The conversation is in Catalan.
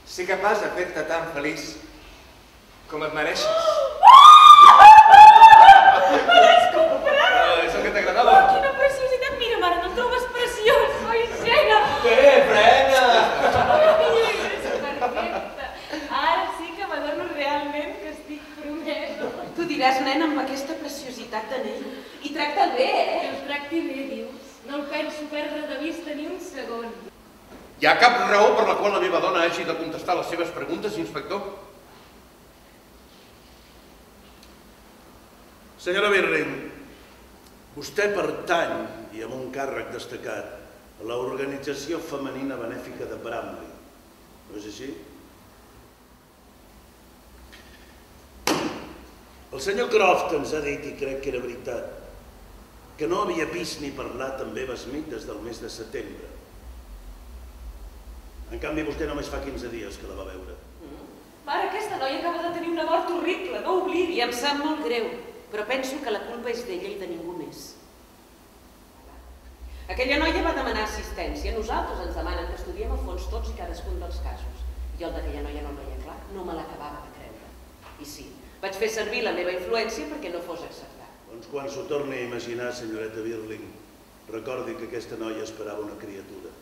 Ser capaç de fer-te tan feliç com et mereixes. Me l'has comprat! És el que t'agradava? Oh, quina preciositat! Mira, mare, no el trobes preciós? Oi, Xena! Frena! És perfecte. Ara sí que m'adorno realment que estic promesa. Tu diràs, nen, amb aquesta preciositat d'anell. I tracta'l bé, Que el tracti bé, dius? No el penso perdre de vista ni un segon. Hi ha cap raó per la qual la meva dona hagi de contestar les seves preguntes, inspector? Senyora Birling, vostè pertany, i amb un càrrec destacat, a l'Organització Femenina Benèfica de Bramley. No és així? El senyor Croft ens ha dit, i crec que era veritat, que no havia vist ni parlat amb Eva Smith des del mes de setembre. En canvi, vostè només fa 15 dies que la va veure. Mare, aquesta noia acaba de tenir una mort horrible, no ho oblidi. I em sap molt greu, però penso que la culpa és d'ella i de ningú més. Aquella noia va demanar assistència. Nosaltres ens demanen que estudiem a fons tots i cadascun dels casos. Jo el d'aquella noia no el veia clar, no me l'acabava de creure. I sí, vaig fer servir la meva influència perquè no fos acceptat. Doncs quan s'ho torni a imaginar, senyoreta Birling, recordi que aquesta noia esperava una criatura.